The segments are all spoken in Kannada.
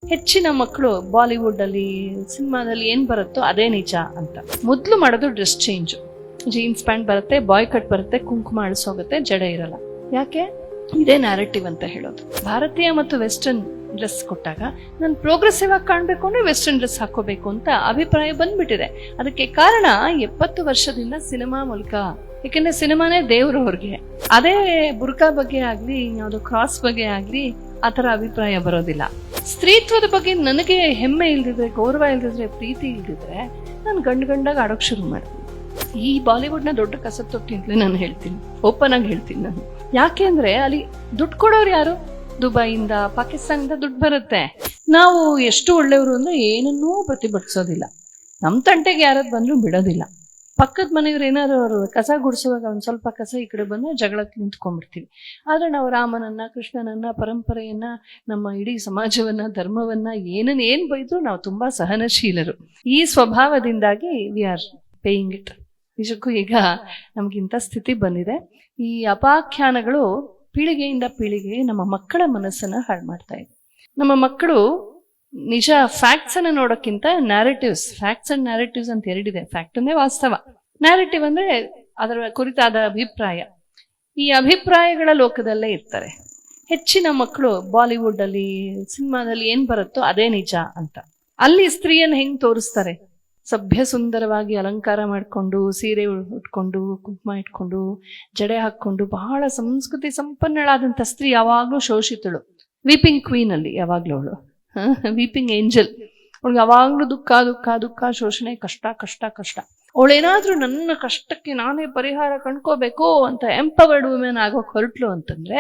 ಹೆಚ್ಚಿನ ಮಕ್ಕಳು ಬಾಲಿವುಡ್ ಅಲ್ಲಿ ಸಿನಿಮಾದಲ್ಲಿ ಏನ್ ಬರುತ್ತೋ ಅದೇ ನಿಜ ಅಂತ ಮೊದಲು ಮಾಡೋದು ಡ್ರೆಸ್ ಚೇಂಜ್. ಜೀನ್ಸ್ ಪ್ಯಾಂಟ್ ಬರುತ್ತೆ, ಬಾಯ್ ಕಟ್ ಬರುತ್ತೆ, ಕುಂಕುಮ ಅಳಿಸೋಗುತ್ತೆ, ಜಡೆ ಇರಲ್ಲ. ಯಾಕೆ? ಇದೇ ನ್ಯಾರೇಟಿವ್ ಅಂತ ಹೇಳೋದು. ಭಾರತೀಯ ಮತ್ತು ವೆಸ್ಟರ್ನ್ ಡ್ರೆಸ್ ಕೊಟ್ಟಾಗ ನಾನು ಪ್ರೋಗ್ರೆಸಿವ್ ಆಗಿ ಕಾಣಬೇಕು ಅಂದ್ರೆ ವೆಸ್ಟರ್ನ್ ಡ್ರೆಸ್ ಹಾಕೋಬೇಕು ಅಂತ ಅಭಿಪ್ರಾಯ ಬಂದ್ಬಿಟ್ಟಿದೆ. ಅದಕ್ಕೆ ಕಾರಣ 70 ವರ್ಷದಿಂದ ಸಿನಿಮಾ ಮೂಲಕ. ಯಾಕೆಂದ್ರೆ ಸಿನಿಮಾನೇ ದೇವ್ರು ಅವ್ರಿಗೆ. ಅದೇ ಬುರ್ಕಾ ಬಗ್ಗೆ ಆಗ್ಲಿ, ಯಾವ್ದು ಕ್ರಾಸ್ ಬಗ್ಗೆ ಆಗ್ಲಿ ಆತರ ಅಭಿಪ್ರಾಯ ಬರೋದಿಲ್ಲ. ಸ್ತ್ರೀತ್ವದ ಬಗ್ಗೆ ನನಗೆ ಹೆಮ್ಮೆ ಇಲ್ದಿದ್ರೆ, ಗೌರವ ಇಲ್ದಿದ್ರೆ, ಪ್ರೀತಿ ಇಲ್ದಿದ್ರೆ ನಾನು ಗಂಡಾಗ ಆಡೋಕ್ ಶುರು ಮಾಡ್ತೀನಿ. ಈ ಬಾಲಿವುಡ್ ನ ದೊಡ್ಡ ಕಸತ್ತೊಟ್ಟಿ ಅಂತಲೇ ನಾನು ಹೇಳ್ತೀನಿ, ಓಪನ್ ಆಗಿ ಹೇಳ್ತೀನಿ ನಾನು. ಯಾಕೆ ಅಂದ್ರೆ ಅಲ್ಲಿ ದುಡ್ಡು ಕೊಡೋರು ಯಾರು? ದುಬೈಯಿಂದ, ಪಾಕಿಸ್ತಾನದಿಂದ ದುಡ್ಡು ಬರುತ್ತೆ. ನಾವು ಎಷ್ಟು ಒಳ್ಳೆಯವರು ಅಂದ್ರೆ ಏನನ್ನೂ ಪ್ರತಿಭಟಿಸೋದಿಲ್ಲ. ನಮ್ ತಂಟೆಗೆ ಯಾರದ್ ಬಂದ್ರು ಬಿಡೋದಿಲ್ಲ. ಪಕ್ಕದ ಮನೆಯವ್ರು ಏನಾದ್ರು ಅವರು ಕಸ ಗುಡಿಸುವಾಗ ಒಂದ್ ಸ್ವಲ್ಪ ಕಸ ಈ ಕಡೆ ಬಂದ್ರೆ ಜಗಳಕ್ಕೆ ನಿಂತ್ಕೊಂಡ್ಬಿಡ್ತೀವಿ. ಆದ್ರೆ ನಾವು ರಾಮನನ್ನ, ಕೃಷ್ಣನನ್ನ, ಪರಂಪರೆಯನ್ನ, ನಮ್ಮ ಇಡೀ ಸಮಾಜವನ್ನ, ಧರ್ಮವನ್ನ ಏನ್ ಬೈದ್ರು ನಾವು ತುಂಬಾ ಸಹನಶೀಲರು. ಈ ಸ್ವಭಾವದಿಂದಾಗಿ ವಿ ಆರ್ ಪೇಯಿಂಗ್ ಇಟ್. ನಿಜಕ್ಕೂ ಈಗ ನಮ್ಗಿಂತ ಸ್ಥಿತಿ ಬಂದಿದೆ. ಈ ಅಪಾಖ್ಯಾನಗಳು ಪೀಳಿಗೆಯಿಂದ ಪೀಳಿಗೆ ನಮ್ಮ ಮಕ್ಕಳ ಮನಸ್ಸನ್ನ ಹಾಳು ಮಾಡ್ತಾ ಇದೆ. ನಮ್ಮ ಮಕ್ಕಳು ನಿಜ ಫ್ಯಾಕ್ಟ್ಸ್ ಅನ್ನ ನೋಡೋಕ್ಕಿಂತ ನ್ಯಾರೇಟಿವ್ಸ್, ಫ್ಯಾಕ್ಟ್ಸ್ ಅಂಡ್ ನ್ಯಾರೇಟಿವ್ಸ್ ಅಂತ ಎರಡಿದೆ. ಫ್ಯಾಕ್ಟ್ ಅಂದ್ರೆ ವಾಸ್ತವ, ನ್ಯಾರೇಟಿವ್ ಅಂದ್ರೆ ಅದರ ಕುರಿತಾದ ಅಭಿಪ್ರಾಯ. ಈ ಅಭಿಪ್ರಾಯಗಳ ಲೋಕದಲ್ಲೇ ಇರ್ತಾರೆ. ಹೆಚ್ಚಿನ ಮಕ್ಕಳು ಬಾಲಿವುಡ್ ಅಲ್ಲಿ ಸಿನಿಮಾದಲ್ಲಿ ಏನ್ ಬರುತ್ತೋ ಅದೇ ನಿಜ ಅಂತ. ಅಲ್ಲಿ ಸ್ತ್ರೀಯನ್ನ ಹೆಂಗ್ ತೋರಿಸ್ತಾರೆ? ಸಭ್ಯ ಸುಂದರವಾಗಿ ಅಲಂಕಾರ ಮಾಡ್ಕೊಂಡು, ಸೀರೆ ಉಟ್ಕೊಂಡು, ಕುಂಕುಮ ಇಟ್ಕೊಂಡು, ಜಡೆ ಹಾಕೊಂಡು, ಬಹಳ ಸಂಸ್ಕೃತಿ ಸಂಪನ್ನಳಾದಂತ ಸ್ತ್ರೀ ಯಾವಾಗ್ಲೂ ಶೋಷಿತಳು. ವೀಪಿಂಗ್ ಕ್ವೀನ್ ಅಲ್ಲಿ ಯಾವಾಗ್ಲೂ ಅವಳು, ವೀಪಿಂಗ್ ಏಂಜಲ್. ಅವಳಿಗೆ ಯಾವಾಗ್ಲೂ ದುಃಖ ದುಃಖ ದುಃಖ, ಶೋಷಣೆ, ಕಷ್ಟ ಕಷ್ಟ ಕಷ್ಟ. ಅವಳೇನಾದ್ರೂ ನನ್ನ ಕಷ್ಟಕ್ಕೆ ನಾನೇ ಪರಿಹಾರ ಕಂಡ್ಕೋಬೇಕು ಅಂತ ಎಂಪವರ್ಡ್ ವುಮೆನ್ ಆಗೋಕ್ ಹೊರಟ್ಲು ಅಂತಂದ್ರೆ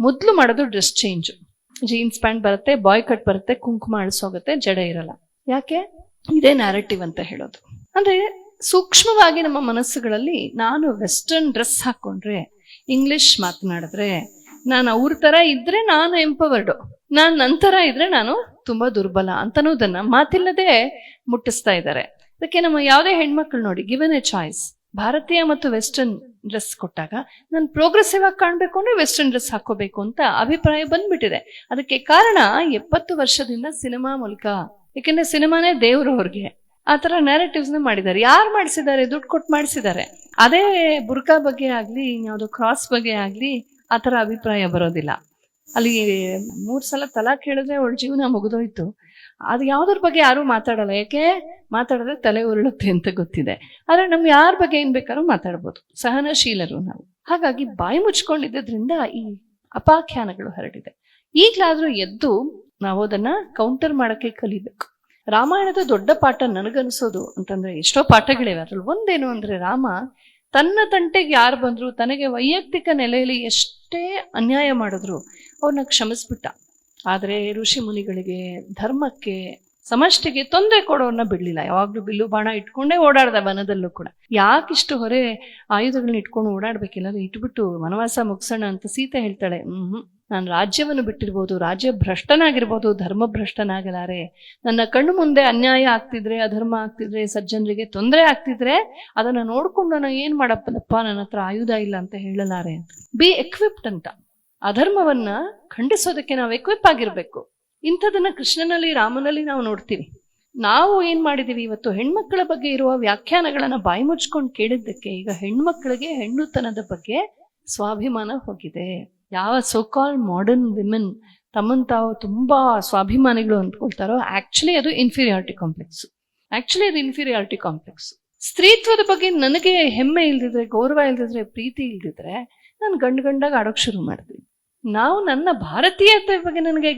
ಮೊದ್ಲು ಮಾಡೋದು ಡ್ರೆಸ್ ಚೇಂಜ್. ಜೀನ್ಸ್ ಪ್ಯಾಂಟ್ ಬರುತ್ತೆ, ಬಾಯ್ ಕಟ್ ಬರುತ್ತೆ, ಕುಂಕುಮ ಅಳಿಸೋಗುತ್ತೆ, ಜಡೆ ಇರಲ್ಲ. ಯಾಕೆ? ಇದೇ ನ್ಯಾರೇಟಿವ್ ಅಂತ ಹೇಳೋದು. ಅಂದ್ರೆ ಸೂಕ್ಷ್ಮವಾಗಿ ನಮ್ಮ ಮನಸ್ಸುಗಳಲ್ಲಿ ನಾನು ವೆಸ್ಟರ್ನ್ ಡ್ರೆಸ್ ಹಾಕೊಂಡ್ರೆ, ಇಂಗ್ಲಿಷ್ ಮಾತನಾಡಿದ್ರೆ, ನಾನು ಅವ್ರ ತರ ಇದ್ರೆ ನಾನು ಎಂಪವರ್ಡ್, ನಾನ್ ನಂತರ ಇದ್ರೆ ನಾನು ತುಂಬಾ ದುರ್ಬಲ ಅಂತನೋದನ್ನ ಮಾತಿಲ್ಲದೆ ಮುಟ್ಟಿಸ್ತಾ ಇದ್ದಾರೆ. ಅದಕ್ಕೆ ನಮ್ಮ ಯಾವುದೇ ಹೆಣ್ಮಕ್ಳು ನೋಡಿ, ಗಿವನ್ ಎ ಚಾಯ್ಸ್, ಭಾರತೀಯ ಮತ್ತು ವೆಸ್ಟರ್ನ್ ಡ್ರೆಸ್ ಕೊಟ್ಟಾಗ ನಾನು ಪ್ರೋಗ್ರೆಸಿವ್ ಆಗಿ ಕಾಣ್ಬೇಕು ಅಂದ್ರೆ ವೆಸ್ಟರ್ನ್ ಡ್ರೆಸ್ ಹಾಕೋಬೇಕು ಅಂತ ಅಭಿಪ್ರಾಯ ಬಂದ್ಬಿಟ್ಟಿದೆ. ಅದಕ್ಕೆ ಕಾರಣ 70 ವರ್ಷದಿಂದ ಸಿನಿಮಾ ಮೂಲಕ. ಯಾಕೆಂದ್ರೆ ಸಿನಿಮಾನೇ ದೇವ್ರು ಅವ್ರಿಗೆ. ಆತರ ನ್ಯಾರೇಟಿವ್ಸ್ ನ ಮಾಡಿದ್ದಾರೆ. ಯಾರು ಮಾಡಿಸಿದ್ದಾರೆ? ದುಡ್ಡು ಕೊಟ್ಟು ಮಾಡಿಸಿದ್ದಾರೆ. ಅದೇ ಬುರ್ಕಾ ಬಗ್ಗೆ ಆಗ್ಲಿ, ಯಾವ್ದು ಕ್ರಾಸ್ ಬಗ್ಗೆ ಆಗ್ಲಿ ಆತರ ಅಭಿಪ್ರಾಯ ಬರೋದಿಲ್ಲ. ಅಲ್ಲಿ 3 ಸಲ ತಲಾಕ್ ಹೇಳಿದ್ರೆ ಅವಳ ಜೀವನ ಮುಗಿದೋಯ್ತು. ಅದು ಯಾವ್ದ್ರ ಬಗ್ಗೆ ಯಾರು ಮಾತಾಡಲ್ಲ. ಯಾಕೆ? ಮಾತಾಡಿದ್ರೆ ತಲೆ ಉರುಳುತ್ತೆ ಅಂತ ಗೊತ್ತಿದೆ. ಆದ್ರೆ ನಮ್ಗೆ ಯಾರ ಬಗ್ಗೆ ಏನ್ ಬೇಕಾದ್ರೂ ಮಾತಾಡ್ಬೋದು, ಸಹನಶೀಲರು ನಾವು. ಹಾಗಾಗಿ ಬಾಯಿ ಮುಚ್ಕೊಂಡಿದ್ದರಿಂದ ಈ ಅಪಾಖ್ಯಾನಗಳು ಹರಡಿದೆ. ಈಗ್ಲಾದ್ರೂ ಎದ್ದು ನಾವು ಅದನ್ನ ಕೌಂಟರ್ ಮಾಡಕ್ಕೆ ಕಲಿಬೇಕು. ರಾಮಾಯಣದ ದೊಡ್ಡ ಪಾಠ ನನಗನ್ಸೋದು ಅಂತಂದ್ರೆ, ಎಷ್ಟೋ ಪಾಠಗಳಿವೆ, ಅದ್ರಲ್ಲಿ ಒಂದೇನು ಅಂದ್ರೆ, ರಾಮ ತನ್ನ ತಂಟೆಗೆ ಯಾರು ಬಂದ್ರು, ತನಗೆ ವೈಯಕ್ತಿಕ ನೆಲೆಯಲ್ಲಿ ಎಷ್ಟೇ ಅನ್ಯಾಯ ಮಾಡಿದ್ರು ಅವ್ರನ್ನ ಕ್ಷಮಿಸ್ಬಿಟ್ಟ. ಆದ್ರೆ ಋಷಿ ಮುನಿಗಳಿಗೆ, ಧರ್ಮಕ್ಕೆ, ಸಮಷ್ಟಿಗೆ ತೊಂದರೆ ಕೊಡೋರ್ನ ಬಿಡ್ಲಿಲ್ಲ. ಯಾವಾಗ್ಲೂ ಬಿಲ್ಲು ಬಾಣ ಇಟ್ಕೊಂಡೇ ಓಡಾಡ್ದ ವನದಲ್ಲೂ ಕೂಡ. ಯಾಕಿಷ್ಟು ಹೊರೆ ಆಯುಧಗಳನ್ನ ಇಟ್ಕೊಂಡು ಓಡಾಡ್ಬೇಕಿಲ್ಲ, ಇಟ್ಬಿಟ್ಟು ವನವಾಸ ಮುಗಿಸೋಣ ಅಂತ ಸೀತೆ ಹೇಳ್ತಾಳೆ, ನಾನು ರಾಜ್ಯವನ್ನು ಬಿಟ್ಟಿರ್ಬೋದು, ರಾಜ್ಯ ಭ್ರಷ್ಟನಾಗಿರ್ಬೋದು, ಧರ್ಮ ಭ್ರಷ್ಟನಾಗಲಾರೆ. ನನ್ನ ಕಣ್ಣು ಮುಂದೆ ಅನ್ಯಾಯ ಆಗ್ತಿದ್ರೆ, ಅಧರ್ಮ ಆಗ್ತಿದ್ರೆ, ಸಜ್ಜನರಿಗೆ ತೊಂದರೆ ಆಗ್ತಿದ್ರೆ ಅದನ್ನ ನೋಡ್ಕೊಂಡು ನಾನು ಏನ್ ಮಾಡಪ್ಪನಪ್ಪ, ನನ್ನ ಹತ್ರ ಆಯುಧ ಇಲ್ಲ ಅಂತ ಹೇಳಲಾರೆ. ಬಿ ಎಕ್ವಿಪ್ಡ್ ಅಂತ. ಅಧರ್ಮವನ್ನ ಖಂಡಿಸೋದಕ್ಕೆ ನಾವು ಎಕ್ವಿಪ್ ಆಗಿರ್ಬೇಕು. ಇಂಥದನ್ನ ಕೃಷ್ಣನಲ್ಲಿ, ರಾಮನಲ್ಲಿ ನಾವು ನೋಡ್ತೀವಿ. ನಾವು ಏನ್ ಮಾಡಿದೀವಿ ಇವತ್ತು? ಹೆಣ್ಮಕ್ಳ ಬಗ್ಗೆ ಇರುವ ವ್ಯಾಖ್ಯಾನಗಳನ್ನ ಬಾಯಿ ಮುಚ್ಕೊಂಡು ಕೇಳಿದ್ದಕ್ಕೆ ಈಗ ಹೆಣ್ಮಕ್ಳಿಗೆ ಹೆಣ್ಣುತನದ ಬಗ್ಗೆ ಸ್ವಾಭಿಮಾನ ಹೋಗಿದೆ. ಯಾವ ಸೋಕಾಲ್ ಮಾಡರ್ನ್ ವಿಮೆನ್ ತಮ್ಮನ್ ತಾವು ತುಂಬಾ ಸ್ವಾಭಿಮಾನಿಗಳು ಅಂದ್ಕೊಳ್ತಾರೋ, ಆಕ್ಚುಲಿ ಅದು ಇನ್ಫೀರಿಯಾರಿಟಿ ಕಾಂಪ್ಲೆಕ್ಸ್. ಸ್ತ್ರೀತ್ವದ ಬಗ್ಗೆ ನನಗೆ ಹೆಮ್ಮೆ ಇಲ್ದಿದ್ರೆ, ಗೌರವ ಇಲ್ದಿದ್ರೆ, ಪ್ರೀತಿ ಇಲ್ದಿದ್ರೆ ನಾನು ಗಂಡಾಗ ಆಡೋಕ್ ಶುರು ಮಾಡ್ತೀನಿ. ನಾವು ನನ್ನ ಭಾರತೀಯತೆ ಬಗ್ಗೆ ನನಗೆ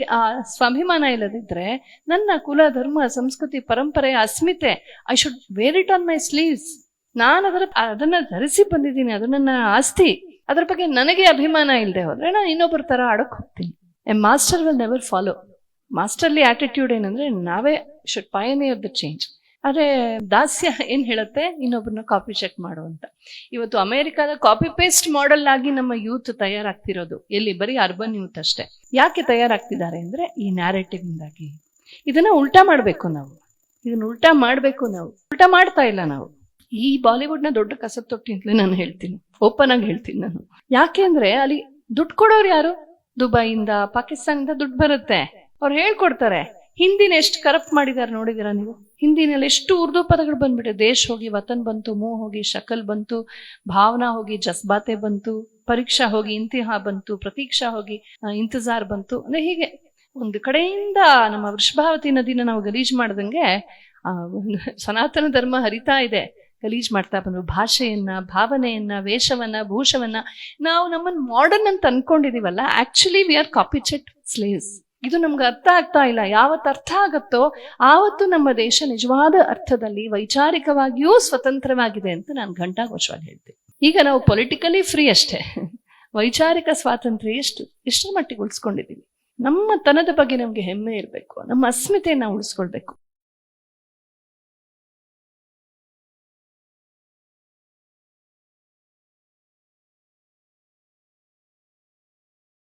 ಸ್ವಾಭಿಮಾನ ಇಲ್ಲದಿದ್ರೆ, ನನ್ನ ಕುಲ, ಧರ್ಮ, ಸಂಸ್ಕೃತಿ, ಪರಂಪರೆ, ಅಸ್ಮಿತೆ, I should wear it on my sleeves. ನಾನು ಅದನ್ನ ಧರಿಸಿ ಬಂದಿದ್ದೀನಿ, ಅದು ನನ್ನ ಆಸ್ತಿ. ಅದ್ರ ಬಗ್ಗೆ ನನಗೆ ಅಭಿಮಾನ ಇಲ್ಲದೆ ಹೋದ್ರೆ ನಾನು ಇನ್ನೊಬ್ಬರ ತರ ಆಡೋಕ್ ಹೋಗ್ತೀನಿ. A master will never follow. Masterly attitude ಏನಂದ್ರೆ ನಾವೇ ಶುಡ್ ಪಯನಿಯರ್ ದ ಚೇಂಜ್. ಆದ್ರೆ ದಾಸ್ಯ ಏನ್ ಹೇಳುತ್ತೆ? ಇನ್ನೊಬ್ಬರನ್ನ ಕಾಪಿ ಚೆಕ್ ಮಾಡು ಅಂತ. ಇವತ್ತು ಅಮೆರಿಕಾದ ಕಾಪಿ ಪೇಸ್ಟ್ ಮಾಡೆಲ್ ಆಗಿ ನಮ್ಮ ಯೂತ್ ತಯಾರಾಗ್ತಿರೋದು ಎಲ್ಲಿ? ಬರೀ ಅರ್ಬನ್ ಯೂತ್ ಅಷ್ಟೇ. ಯಾಕೆ ತಯಾರಾಗ್ತಿದ್ದಾರೆ ಅಂದ್ರೆ ಈ ನ್ಯಾರೇಟಿವ್ ಇಂದಾಗಿ. ಇದನ್ನ ಉಲ್ಟಾ ಮಾಡ್ಬೇಕು ನಾವು. ಉಲ್ಟಾ ಮಾಡ್ತಾ ಇಲ್ಲ ನಾವು. ಈ ಬಾಲಿವುಡ್ ನ ದೊಡ್ಡ ಕಸತ್ತೊಟ್ಟಿ ಅಂತಲೇ ನಾನು ಹೇಳ್ತೀನಿ, ಓಪನ್ ಆಗಿ ಹೇಳ್ತೀನಿ ನಾನು. ಯಾಕೆ ಅಂದ್ರೆ ಅಲ್ಲಿ ದುಡ್ಡು ಕೊಡೋರು ಯಾರು? ದುಬೈಯಿಂದ, ಪಾಕಿಸ್ತಾನದಿಂದ ದುಡ್ಡು ಬರುತ್ತೆ. ಅವ್ರು ಹೇಳ್ಕೊಡ್ತಾರೆ ಹಿಂದಿನ ಎಷ್ಟು ಕರಪ್ಟ್ ಮಾಡಿದ್ದಾರೆ ನೋಡಿದೀರಾ ನೀವು? ಹಿಂದಿನಲ್ಲಿ ಎಷ್ಟು ಉರ್ದು ಪದಗಳು ಬಂದ್ಬಿಟ್ಟೆ. ದೇಶ್ ಹೋಗಿ ವತನ್ ಬಂತು, ಮುಹ್ ಹೋಗಿ ಶಕಲ್ ಬಂತು, ಭಾವನಾ ಹೋಗಿ ಜಸ್ಬಾತೆ ಬಂತು, ಪರೀಕ್ಷಾ ಹೋಗಿ ಇಂತಿಹಾ ಬಂತು, ಪ್ರತೀಕ್ಷಾ ಹೋಗಿ ಇಂತಜಾರ್ ಬಂತು. ಅಂದ್ರೆ ಹೀಗೆ ಒಂದು ಕಡೆಯಿಂದ ನಮ್ಮ ವೃಷಭಾವತಿ ನದಿನ ನಾವು ಗಲೀಜ್ ಮಾಡ್ದಂಗೆ ಸನಾತನ ಧರ್ಮ ಹರಿತಾ ಇದೆ. ಗಲೀಜ್ ಮಾಡ್ತಾ ಬಂದ್ರು ಭಾಷೆಯನ್ನ, ಭಾವನೆಯನ್ನ, ವೇಷವನ್ನ, ಭೂಷವನ್ನ. ನಾವು ನಮ್ಮನ್ನು ಮಾಡರ್ನ್ ಅಂತ ಅನ್ಕೊಂಡಿದೀವಲ್ಲ, ಆಕ್ಚುಲಿ ವಿ ಆರ್ ಕಾಪಿಚೆಟ್ ಸ್ಲೇವ್ಸ್. ಇದು ನಮ್ಗೆ ಅರ್ಥ ಆಗ್ತಾ ಇಲ್ಲ. ಯಾವತ್ತು ಅರ್ಥ ಆಗತ್ತೋ ಆವತ್ತು ನಮ್ಮ ದೇಶ ನಿಜವಾದ ಅರ್ಥದಲ್ಲಿ ವೈಚಾರಿಕವಾಗಿಯೂ ಸ್ವತಂತ್ರವಾಗಿದೆ ಅಂತ ನಾನು ಘಂಟಾಘೋಷವಾಗಿ ಹೇಳ್ತೀನಿ. ಈಗ ನಾವು ಪೊಲಿಟಿಕಲಿ ಫ್ರೀ ಅಷ್ಟೇ, ವೈಚಾರಿಕ ಸ್ವಾತಂತ್ರ್ಯ ಎಷ್ಟರ ಮಟ್ಟಿಗೆ ಉಳಿಸ್ಕೊಂಡಿದ್ದೀವಿ. ನಮ್ಮ ತನದ ಬಗ್ಗೆ ನಮ್ಗೆ ಹೆಮ್ಮೆ ಇರಬೇಕು, ನಮ್ಮ ಅಸ್ಮಿತೆಯನ್ನ ಉಳಿಸ್ಕೊಳ್ಬೇಕು.